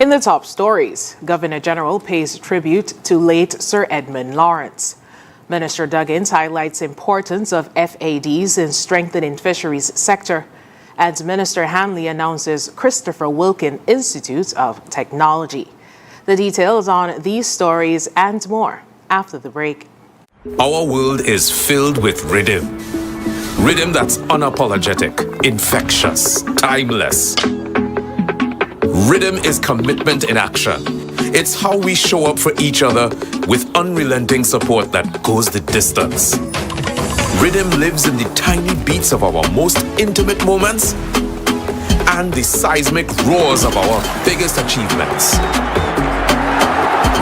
In the top stories, Governor General pays tribute to late Sir Edmund Lawrence. Minister Duggins highlights importance of FADs in strengthening fisheries sector, and Minister Hanley announces Christopher Wilkin Institute of Technology. The details on these stories and more after the break. Our world is filled with rhythm. Rhythm that's unapologetic, infectious, timeless. Rhythm is commitment in action. It's how we show up for each other with unrelenting support that goes the distance. Rhythm lives in the tiny beats of our most intimate moments and the seismic roars of our biggest achievements.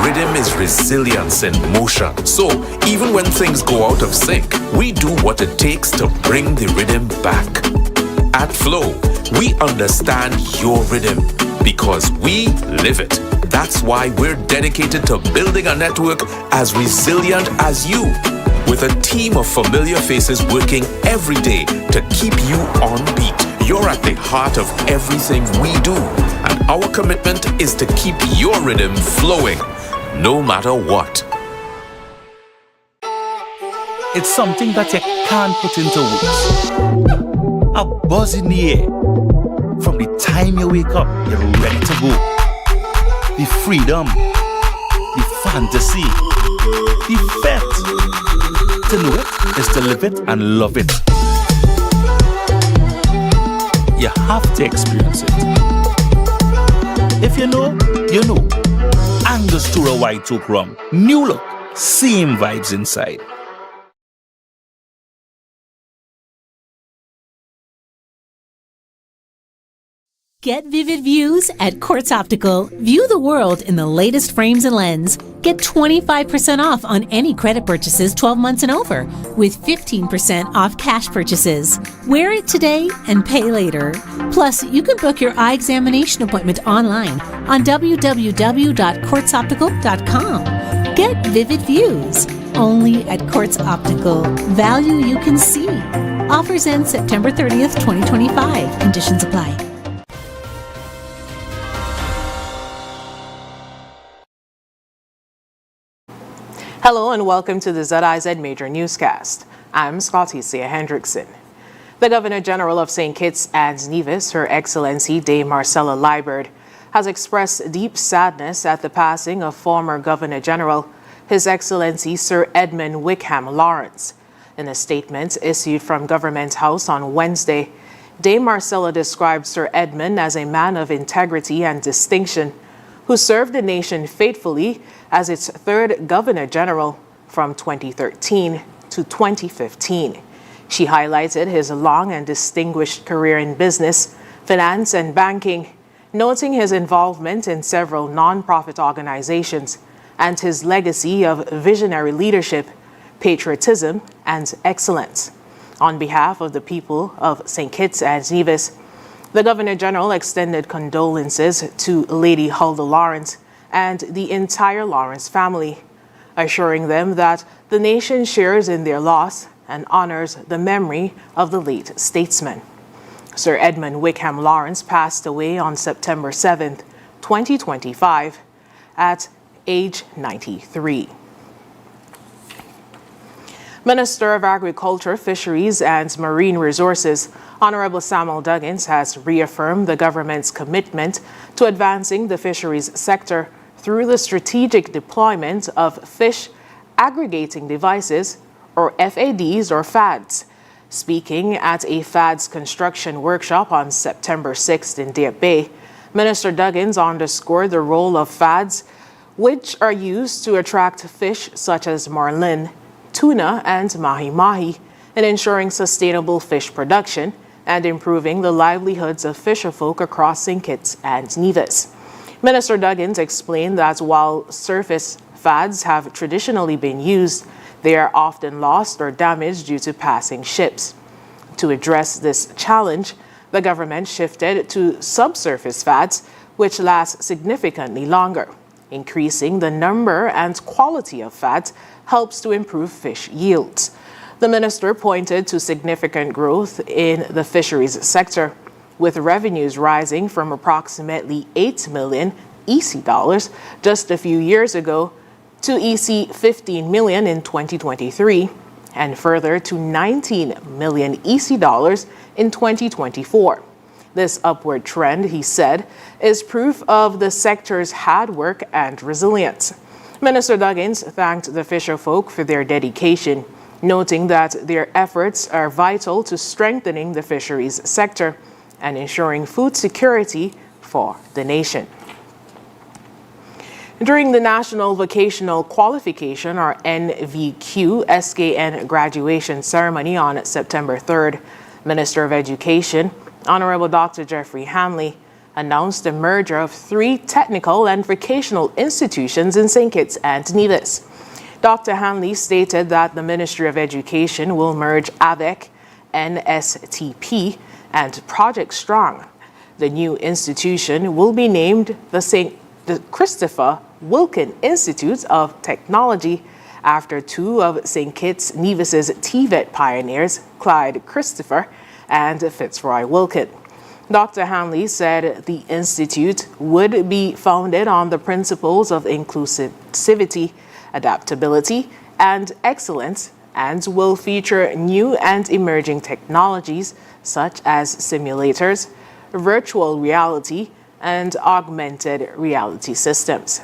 Rhythm is resilience in motion. So even when things go out of sync, we do what it takes to bring the rhythm back. At Flow, we understand your rhythm because we live it. That's why we're dedicated to building a network as resilient as you, with a team of familiar faces working every day to keep you on beat. You're at the heart of everything we do, and our commitment is to keep your rhythm flowing, no matter what. It's something that you can't put into words. A buzz in the air. From the time you wake up, you're ready to go. The freedom, the fantasy, the fete. To know it is to live it and love it. You have to experience it. If you know, you know. Angostura White Oak Rum. New look, same vibes inside. Get vivid views at Quartz Optical. View the world in the latest frames and lens. Get 25% off on any credit purchases 12 months and over, with 15% off cash purchases. Wear it today and pay later. Plus, you can book your eye examination appointment online on www.quartzoptical.com. Get vivid views only at Quartz Optical. Value you can see. Offers end September 30th, 2025. Conditions apply. Hello and welcome to the ZIZ Major Newscast. I'm Scotticia Hendrickson. The Governor General of St. Kitts and Nevis, Her Excellency Dame Marcella Liburd, has expressed deep sadness at the passing of former Governor General, His Excellency Sir Edmund Wickham Lawrence. In a statement issued from Government House on Wednesday, Dame Marcella described Sir Edmund as a man of integrity and distinction, who served the nation faithfully as its third Governor General from 2013 to 2015. She highlighted his long and distinguished career in business, finance, and banking, noting his involvement in several non-profit organizations and his legacy of visionary leadership, patriotism, and excellence. On behalf of the people of St. Kitts and Nevis, the Governor General extended condolences to Lady Huldah Lawrence and the entire Lawrence family, assuring them that the nation shares in their loss and honors the memory of the late statesman. Sir Edmund Wickham Lawrence passed away on September 7th, 2025, at age 93. Minister of Agriculture, Fisheries and Marine Resources, Honorable Samuel Duggins, has reaffirmed the government's commitment to advancing the fisheries sector through the strategic deployment of fish aggregating devices, or FADs or FADs. Speaking at a FADs construction workshop on September 6th in Deer Bay, Minister Duggins underscored the role of FADs, which are used to attract fish such as marlin, tuna, and mahi-mahi, in ensuring sustainable fish production and improving the livelihoods of fisherfolk across St. Kitts and Nevis. Minister Duggins explained that while surface FADs have traditionally been used, they are often lost or damaged due to passing ships. To address this challenge, the government shifted to subsurface FADs, which last significantly longer. Increasing the number and quality of FADs helps to improve fish yields. The minister pointed to significant growth in the fisheries sector, with revenues rising from approximately $8 million EC dollars just a few years ago to EC 15 million in 2023, and further to 19 million EC dollars in 2024. This upward trend, he said, is proof of the sector's hard work and resilience. Minister Duggins thanked the fisherfolk for their dedication, noting that their efforts are vital to strengthening the fisheries sector and ensuring food security for the nation. During the National Vocational Qualification, or NVQ, SKN graduation ceremony on September 3rd, Minister of Education, Honorable Dr. Jeffrey Hanley, announced the merger of 3 technical and vocational institutions in St. Kitts and Nevis. Dr. Hanley stated that the Ministry of Education will merge AVEC, NSTP, and Project Strong. The new institution will be named the Christopher Wilkin Institute of Technology, after 2 of St. Kitts Nevis's TVET pioneers, Clyde Christopher and Fitzroy Wilkin. Dr. Hanley said the institute would be founded on the principles of inclusivity, adaptability, and excellence, and will feature new and emerging technologies such as simulators, virtual reality, and augmented reality systems.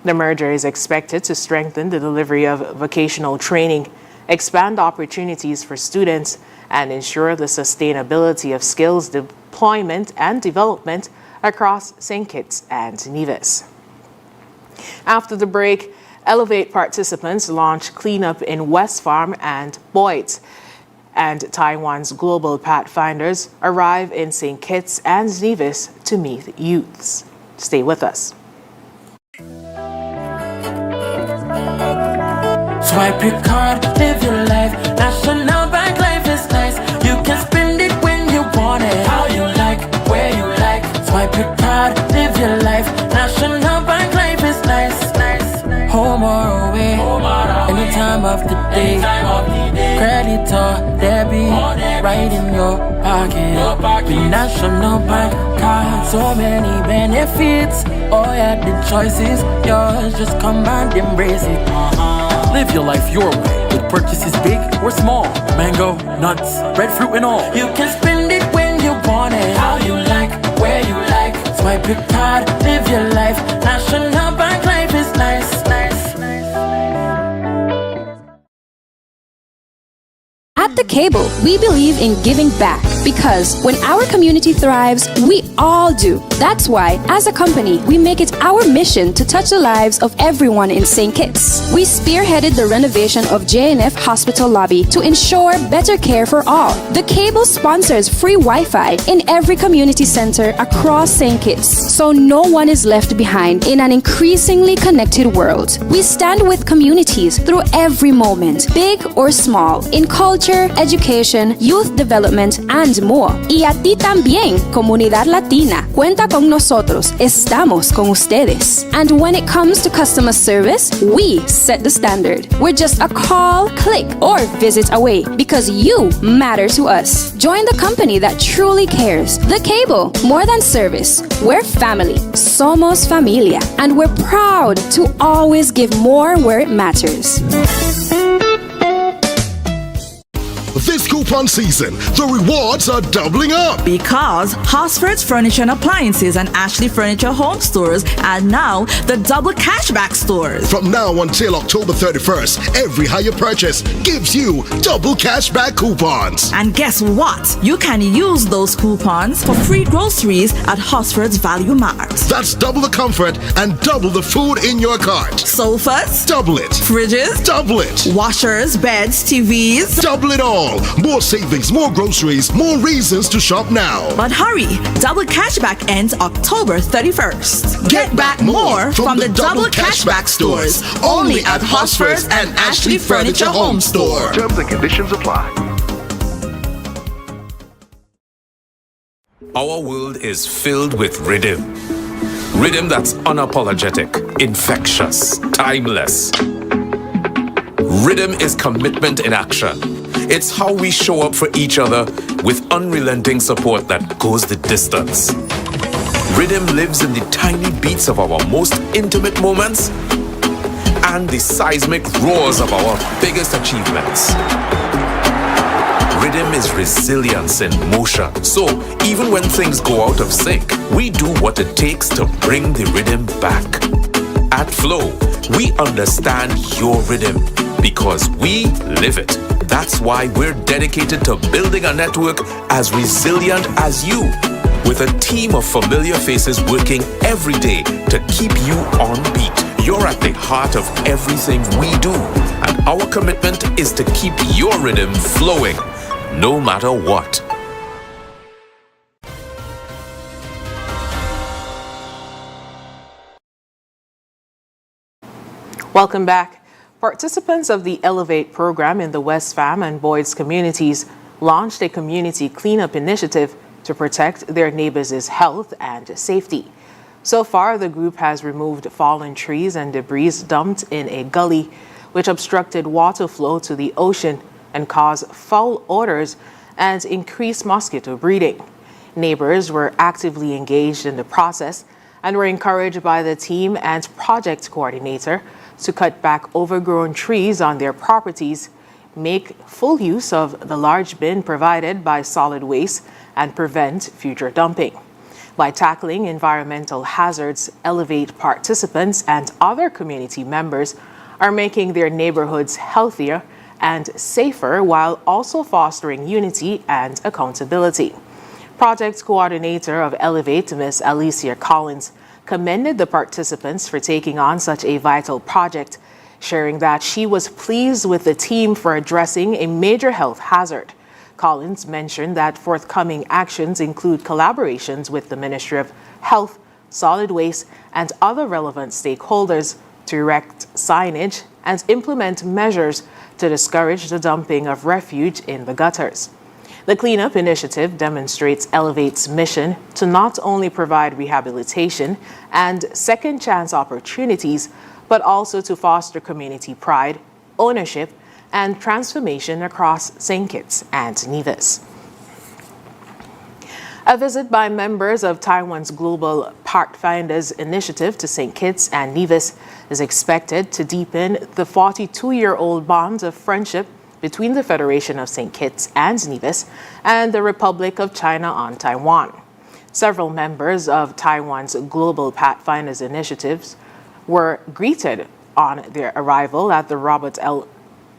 The merger is expected to strengthen the delivery of vocational training, expand opportunities for students, and ensure the sustainability of skills deployment and development across St. Kitts and Nevis. After the break, Elevate participants launched cleanup in West Farm and Boyd, and Taiwan's global pathfinders arrive in St. Kitts and Nevis to meet youths. Stay with us. Swipe your card, live your life. National Bank life is nice. You can spend it when you want it, how you like, where you like. Swipe your card, live your life. National Bank life is nice. Home or away, any time of the day. Credit or debit, right in your pocket. With National Bank card, so many benefits. Oh yeah, the choice is yours. Just come and embrace it. Live your life your way with purchases big or small. Mango, nuts, breadfruit and all. You can spend it when you want it, how you like, where you like. Swipe your card, live your life. National Bank life is nice. At The Cable, we believe in giving back because when our community thrives, we all do. That's why, as a company, we make it our mission to touch the lives of everyone in St. Kitts. We spearheaded the renovation of JNF Hospital lobby to ensure better care for all. The Cable sponsors free Wi-Fi in every community center across St. Kitts, so no one is left behind in an increasingly connected world. We stand with communities through every moment, big or small, in culture, education, youth development, and more. Y a ti también, comunidad latina. Cuenta con nosotros. Estamos con ustedes. And when it comes to customer service, we set the standard. We're just a call, click, or visit away because you matter to us. Join the company that truly cares. The Cable. More than service. We're family. Somos familia. And we're proud to always give more where it matters. This coupon season, the rewards are doubling up. Because Hosford's Furniture and Appliances and Ashley Furniture Home Stores are now the double cashback stores. From now until October 31st, every higher purchase gives you double cashback coupons. And guess what? You can use those coupons for free groceries at Hosford's Value Mart. That's double the comfort and double the food in your cart. Sofas, double it. Fridges, double it. Washers, beds, TVs, double it all. More savings, more groceries, more reasons to shop now. But hurry, double cashback ends October 31st. Get back more from the double cashback stores. Only at Hosford's and Ashley Furniture Home Store. Terms and conditions apply. Our world is filled with rhythm. Rhythm that's unapologetic, infectious, timeless. Rhythm is commitment in action. It's how we show up for each other with unrelenting support that goes the distance. Rhythm lives in the tiny beats of our most intimate moments and the seismic roars of our biggest achievements. Rhythm is resilience in motion. So, even when things go out of sync, we do what it takes to bring the rhythm back. At Flow, we understand your rhythm because we live it. That's why we're dedicated to building a network as resilient as you, with a team of familiar faces working every day to keep you on beat. You're at the heart of everything we do, and our commitment is to keep your rhythm flowing, no matter what. Welcome back. Participants of the Elevate program in the West Fam and Boyd's communities launched a community cleanup initiative to protect their neighbors' health and safety. So far, the group has removed fallen trees and debris dumped in a gully, which obstructed water flow to the ocean and caused foul odors and increased mosquito breeding. Neighbors were actively engaged in the process and were encouraged by the team and project coordinator to cut back overgrown trees on their properties, make full use of the large bin provided by solid waste, and prevent future dumping. By tackling environmental hazards, Elevate participants and other community members are making their neighborhoods healthier and safer while also fostering unity and accountability. Project coordinator of Elevate, Ms. Alicia Collins, commended the participants for taking on such a vital project, sharing that she was pleased with the team for addressing a major health hazard. Collins mentioned that forthcoming actions include collaborations with the Ministry of Health, Solid Waste, and other relevant stakeholders to erect signage and implement measures to discourage the dumping of refuse in the gutters. The cleanup initiative demonstrates Elevate's mission to not only provide rehabilitation and second chance opportunities, but also to foster community pride, ownership, and transformation across St. Kitts and Nevis. A visit by members of Taiwan's Global Pathfinders Initiative to St. Kitts and Nevis is expected to deepen the 42-year-old bond of friendship between the Federation of St. Kitts and Nevis and the Republic of China on Taiwan. Several members of Taiwan's Global Pathfinders Initiatives were greeted on their arrival at the Robert L.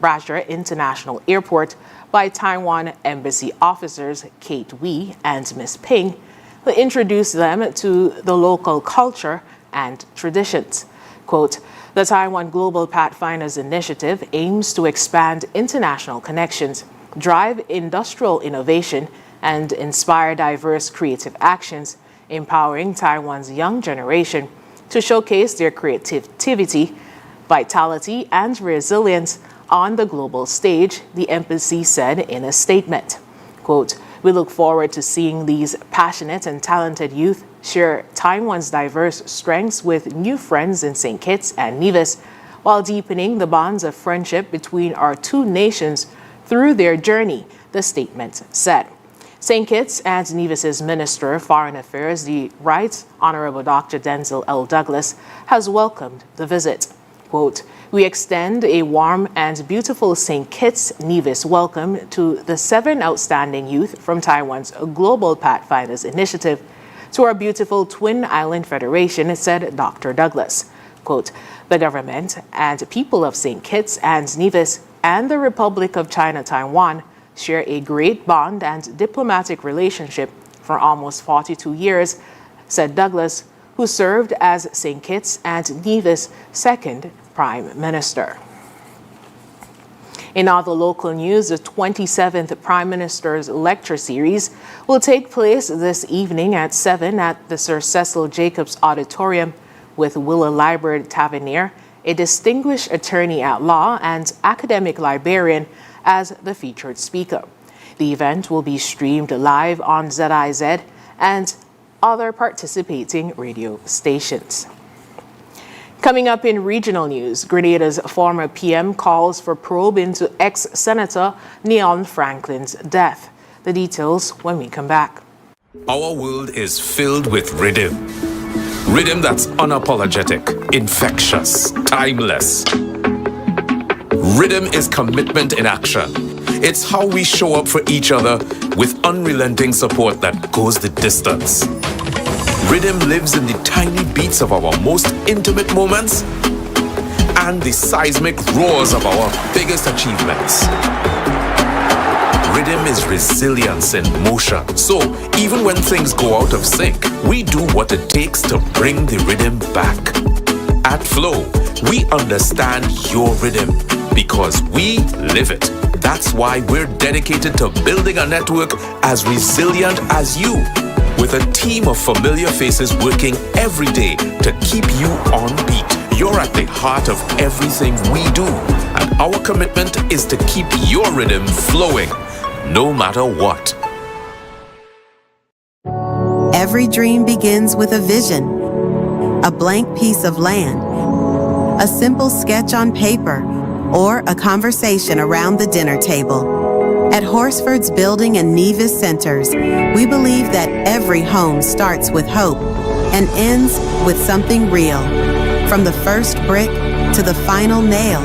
Brasher International Airport by Taiwan Embassy officers Kate Wee and Ms. Ping, who introduced them to the local culture and traditions. Quote, "The Taiwan Global Pathfinders Initiative aims to expand international connections, drive industrial innovation, and inspire diverse creative actions, empowering Taiwan's young generation to showcase their creativity, vitality, and resilience on the global stage," the embassy said in a statement. Quote, "We look forward to seeing these passionate and talented youth share Taiwan's diverse strengths with new friends in St. Kitts and Nevis, while deepening the bonds of friendship between our two nations through their journey," the statement said. St. Kitts and Nevis's Minister of Foreign Affairs, the Right Honorable Dr. Denzel L. Douglas, has welcomed the visit. Quote, "We extend a warm and beautiful St. Kitts Nevis welcome to the 7 outstanding youth from Taiwan's Global Pathfinders Initiative to our beautiful Twin Island Federation," said Dr. Douglas. Quote, "The government and people of St. Kitts and Nevis and the Republic of China Taiwan share a great bond and diplomatic relationship for almost 42 years, said Douglas, who served as St. Kitts and Nevis' second Prime Minister. In other local news, the 27th Prime Minister's Lecture Series will take place this evening at 7 at the Sir Cecil Jacobs Auditorium with Willa Library Tavernier, a distinguished attorney at law and academic librarian, as the featured speaker. The event will be streamed live on ZIZ and other participating radio stations. Coming up in regional news, Grenada's former PM calls for probe into ex-Senator Neon Franklin's death. The details when we come back. Our world is filled with rhythm. Rhythm that's unapologetic, infectious, timeless. Rhythm is commitment in action. It's how we show up for each other with unrelenting support that goes the distance. Rhythm lives in the tiny beats of our most intimate moments and the seismic roars of our biggest achievements. Rhythm is resilience in motion. So even when things go out of sync, we do what it takes to bring the rhythm back. At Flow, we understand your rhythm because we live it. That's why we're dedicated to building a network as resilient as you, with a team of familiar faces working every day to keep you on beat. You're at the heart of everything we do, and our commitment is to keep your rhythm flowing, no matter what. Every dream begins with a vision, a blank piece of land, a simple sketch on paper, or a conversation around the dinner table. At Horsford's Building and Nevis Centers, we believe that every home starts with hope and ends with something real. From the first brick to the final nail,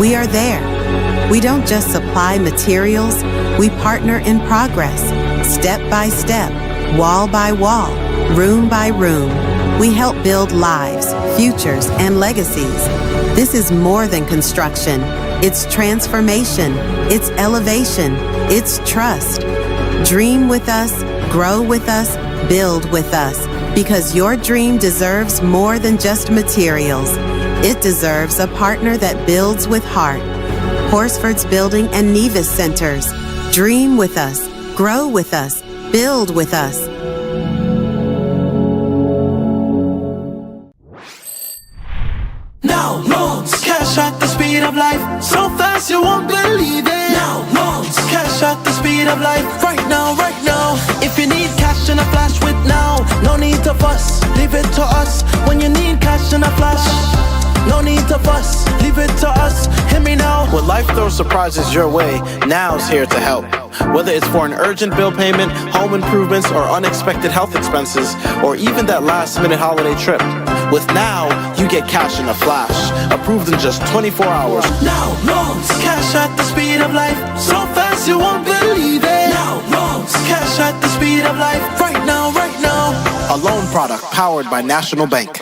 we are there. We don't just supply materials, we partner in progress, step by step, wall by wall, room by room. We help build lives, futures, and legacies. This is more than construction. It's transformation. It's elevation. It's trust. Dream with us, grow with us, build with us, because your dream deserves more than just materials. It deserves a partner that builds with heart. Horsford's Building and Nevis Centers. Dream with us, grow with us, build with us. Now loans, cash at the speed of life, so fast you won't believe it. Now loans, cash at the speed of life, right now, right now. If you need cash in a flash with now, no need to fuss, leave it to us. When you need cash in a flash, no need to fuss, leave it to us. Hear me now. When life throws surprises your way, now's here to help. Whether it's for an urgent bill payment, home improvements, or unexpected health expenses, or even that last-minute holiday trip. With Now, you get cash in a flash, approved in just 24 hours. Now loans, cash at the speed of life, so fast you won't believe it. Now loans, cash at the speed of life, right now, right now. A loan product powered by National Bank.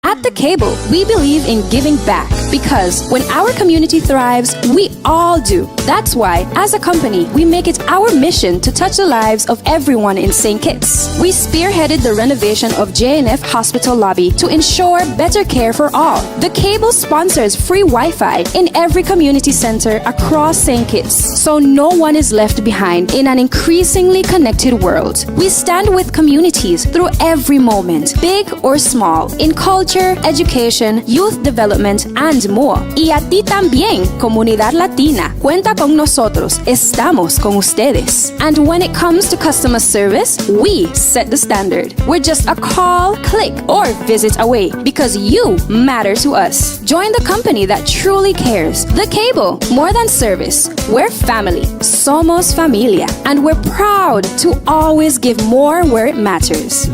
At The Cable, we believe in giving back because when our community thrives, we all do. That's why, as a company, we make it our mission to touch the lives of everyone in St. Kitts. We spearheaded the renovation of JNF Hospital lobby to ensure better care for all. The Cable sponsors free Wi-Fi in every community center across St. Kitts, so no one is left behind in an increasingly connected world. We stand with communities through every moment, big or small, in culture, education, youth development, and more. Y a ti también, comunidad latina. Cuenta con nosotros. Estamos con ustedes. And when it comes to customer service, we set the standard. We're just a call, click, or visit away because you matter to us. Join the company that truly cares. The Cable. More than service. We're family. Somos familia. And we're proud to always give more where it matters.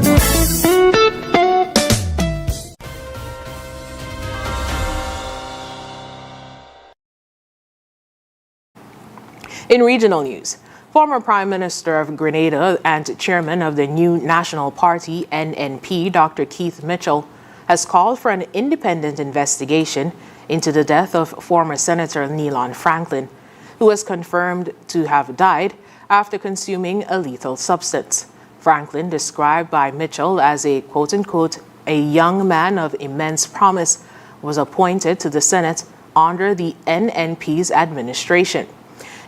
In regional news, former Prime Minister of Grenada and Chairman of the new National Party, NNP, Dr. Keith Mitchell, has called for an independent investigation into the death of former Senator Nealon Franklin, who was confirmed to have died after consuming a lethal substance. Franklin, described by Mitchell as a quote-unquote, a young man of immense promise, was appointed to the Senate under the NNP's administration.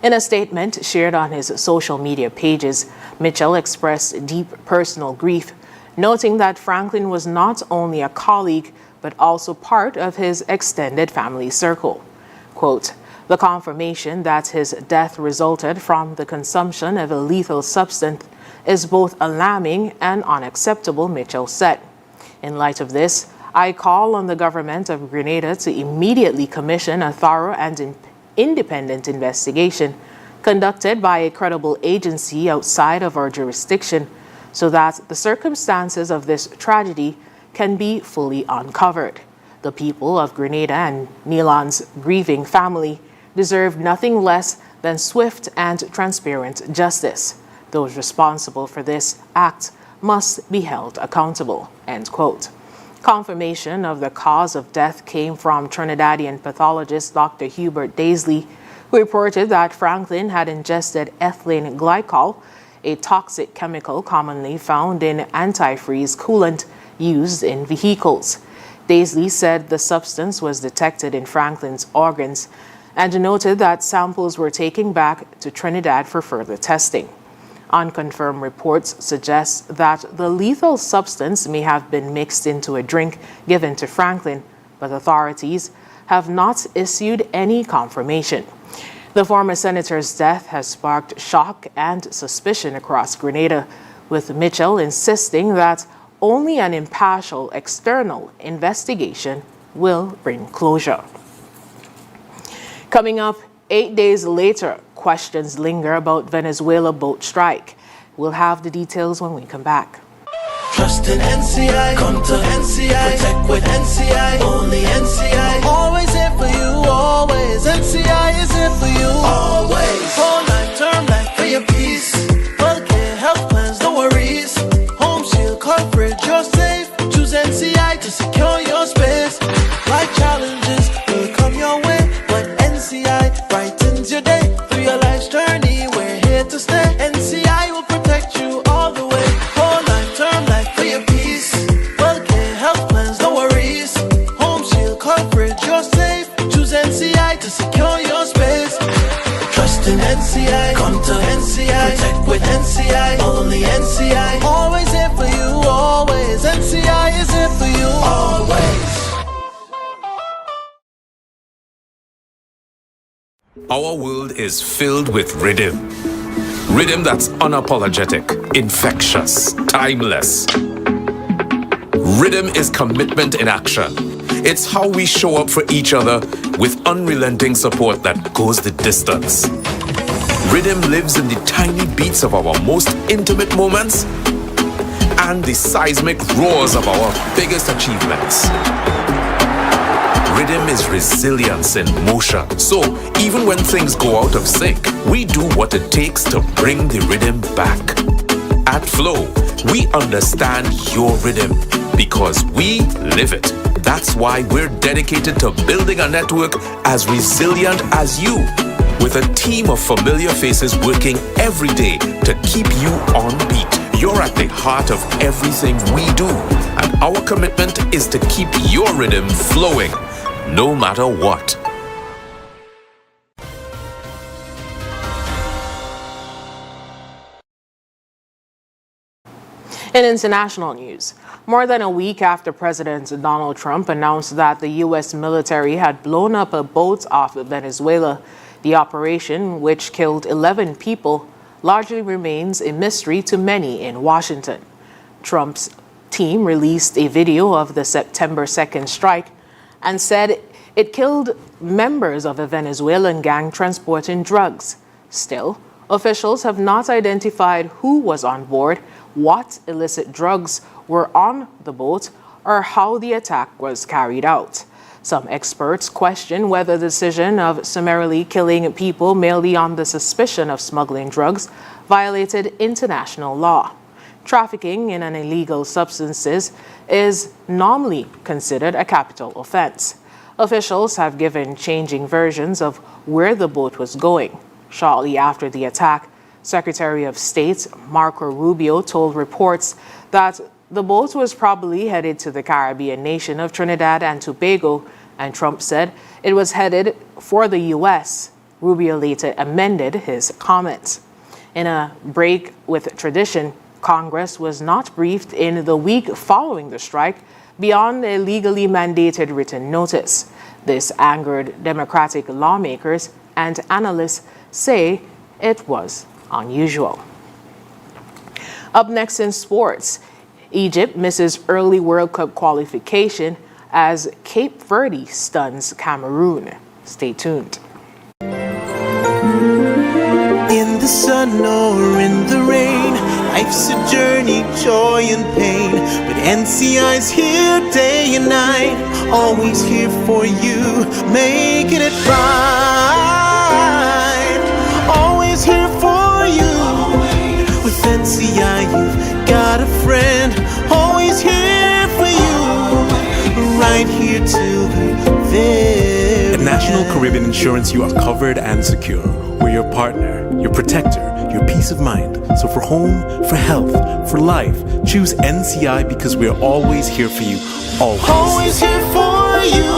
In a statement shared on his social media pages, Mitchell expressed deep personal grief, noting that Franklin was not only a colleague, but also part of his extended family circle. Quote, the confirmation that his death resulted from the consumption of a lethal substance is both alarming and unacceptable, Mitchell said. In light of this, I call on the government of Grenada to immediately commission a thorough and independent investigation conducted by a credible agency outside of our jurisdiction so that the circumstances of this tragedy can be fully uncovered. The people of Grenada and Nealon's grieving family deserve nothing less than swift and transparent justice. Those responsible for this act must be held accountable." End quote. Confirmation of the cause of death came from Trinidadian pathologist Dr. Hubert Daisley, who reported that Franklin had ingested ethylene glycol, a toxic chemical commonly found in antifreeze coolant used in vehicles. Daisley said the substance was detected in Franklin's organs and noted that samples were taken back to Trinidad for further testing. Unconfirmed reports suggest that the lethal substance may have been mixed into a drink given to Franklin, but authorities have not issued any confirmation. The former senator's death has sparked shock and suspicion across Grenada, with Mitchell insisting that only an impartial external investigation will bring closure. Coming up, 8 days later, questions linger about Venezuela boat strike. We'll have the details when we come back. Trust in NCI, come to NCI, protect with NCI, only NCI. Always here for you, always. NCI is here for you, always. Whole life, term life for your peace. Healthcare, health plans, no worries. Home shield coverage, you're safe. Choose NCI to secure your space. Life challenges will come your way, but NCI brightens your day. Through your life's journey, we're here to stay. NCI will protect you all the way. Whole life, term life for your peace. Healthcare, health plans, no worries. Home shield coverage, you're safe. Choose NCI to secure your space. Trust in NCI, come to NCI, protect with NCI, only NCI. Always here for you, always. NCI is here for you, always. Our world is filled with rhythm. Rhythm that's unapologetic, infectious, timeless. Rhythm is commitment in action. It's how we show up for each other with unrelenting support that goes the distance. Rhythm lives in the tiny beats of our most intimate moments and the seismic roars of our biggest achievements. Rhythm is resilience in motion. So, even when things go out of sync, we do what it takes to bring the rhythm back. At Flow, we understand your rhythm because we live it. That's why we're dedicated to building a network as resilient as you, with a team of familiar faces working every day to keep you on beat. You're at the heart of everything we do, and our commitment is to keep your rhythm flowing, no matter what. In international news, more than a week after President Donald Trump announced that the U.S. military had blown up a boat off Venezuela, the operation, which killed 11 people, largely remains a mystery to many in Washington. Trump's team released a video of the September 2nd strike and said it killed members of a Venezuelan gang transporting drugs. Still, officials have not identified who was on board, what illicit drugs were on the boat, or how the attack was carried out. Some experts question whether the decision of summarily killing people merely on the suspicion of smuggling drugs violated international law. Trafficking in an illegal substances is normally considered a capital offense. Officials have given changing versions of where the boat was going. Shortly after the attack, Secretary of State Marco Rubio told reports that the boat was probably headed to the Caribbean nation of Trinidad and Tobago, and Trump said it was headed for the U.S. Rubio later amended his comments. In a break with tradition, Congress was not briefed in the week following the strike beyond a legally mandated written notice. This angered Democratic lawmakers, and analysts say it was unusual. Up next in sports, Egypt misses early World Cup qualification as Cape Verde stuns Cameroon. Stay tuned. the sun or in the rain. Life's a journey, joy and pain. But NCI's here day and night, always here for you, making it right. Always here for you. With NCI you've got a friend, always here for you, right here till the very At National Caribbean Insurance, you are covered and secure. We're your partner, your protector, your peace of mind. So for home, for health, for life, choose NCI because we're always here for you, always. Always here for you.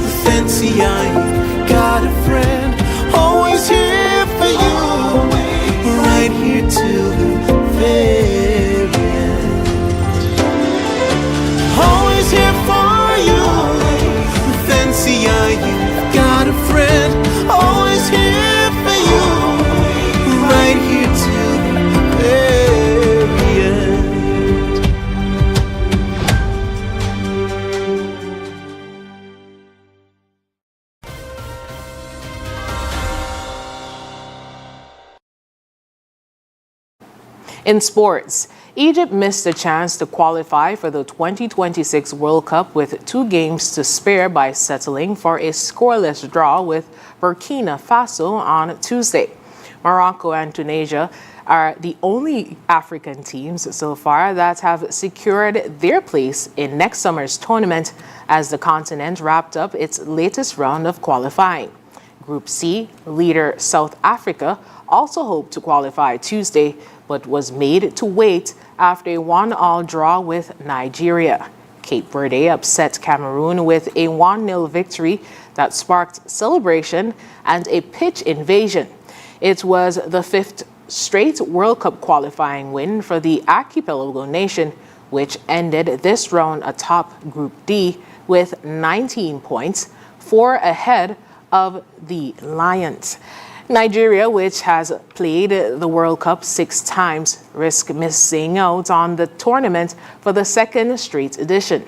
With NCI you've got a friend, always here for you, right here till the very end. Always here for you. With NCI you've got a friend, always here for you, right here till the very end. In sports, Egypt missed a chance to qualify for the 2026 World Cup with 2 games to spare by settling for a scoreless draw with Burkina Faso on Tuesday. Morocco and Tunisia are the only African teams so far that have secured their place in next summer's tournament as the continent wrapped up its latest round of qualifying. Group C, leader South Africa, also hoped to qualify Tuesday, but was made to wait after a 1-1 draw with Nigeria. Cape Verde upset Cameroon with a 1-0 victory that sparked celebration and a pitch invasion. It was the 5th straight World Cup qualifying win for the archipelago nation, which ended this round atop Group D with 19 points, 4 ahead of the Lions. Nigeria, which has played the World Cup 6 times, risk missing out on the tournament for the 2nd straight edition.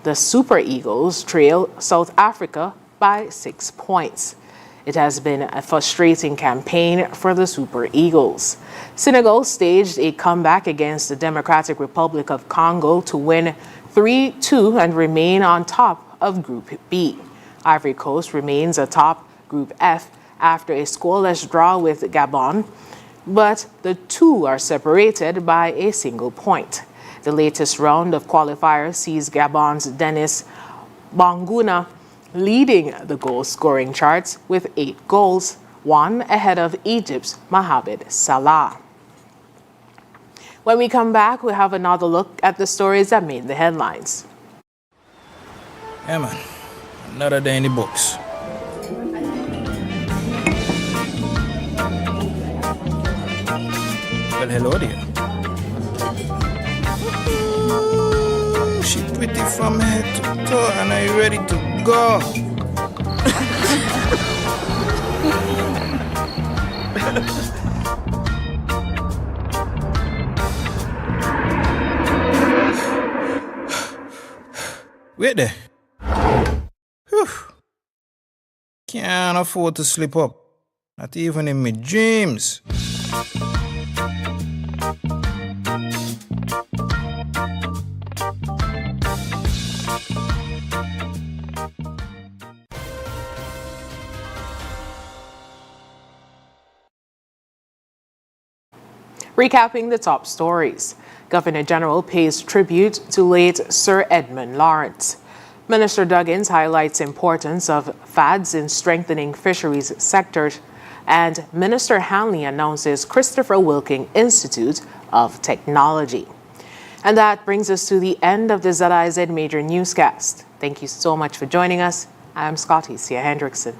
The Super Eagles trail South Africa by 6 points. It has been a frustrating campaign for the Super Eagles. Senegal staged a comeback against the Democratic Republic of Congo to win 3-2 and remain on top of Group B. Ivory Coast remains atop Group F after a scoreless draw with Gabon, but the two are separated by a single point. The latest round of qualifiers sees Gabon's Denis Banguna leading the goal-scoring charts with 8 goals, 1 ahead of Egypt's Mohamed Salah. When we come back, we'll have another look at the stories that made the headlines. Yeah, man. Another day in the books. Well, hello there. She pretty from head to toe, and are you ready to go? Wait there. Whew. Can't afford to slip up. Not even in my dreams. Recapping the top stories. Governor General pays tribute to late Sir Edmund Lawrence. Minister Duggins highlights importance of fads in strengthening fisheries sectors, and Minister Hanley announces Christopher Wilking Institute of Technology. And that brings us to the end of the ZIZ Major Newscast. Thank you so much for joining us. I'm Scotty Cia Hendrickson.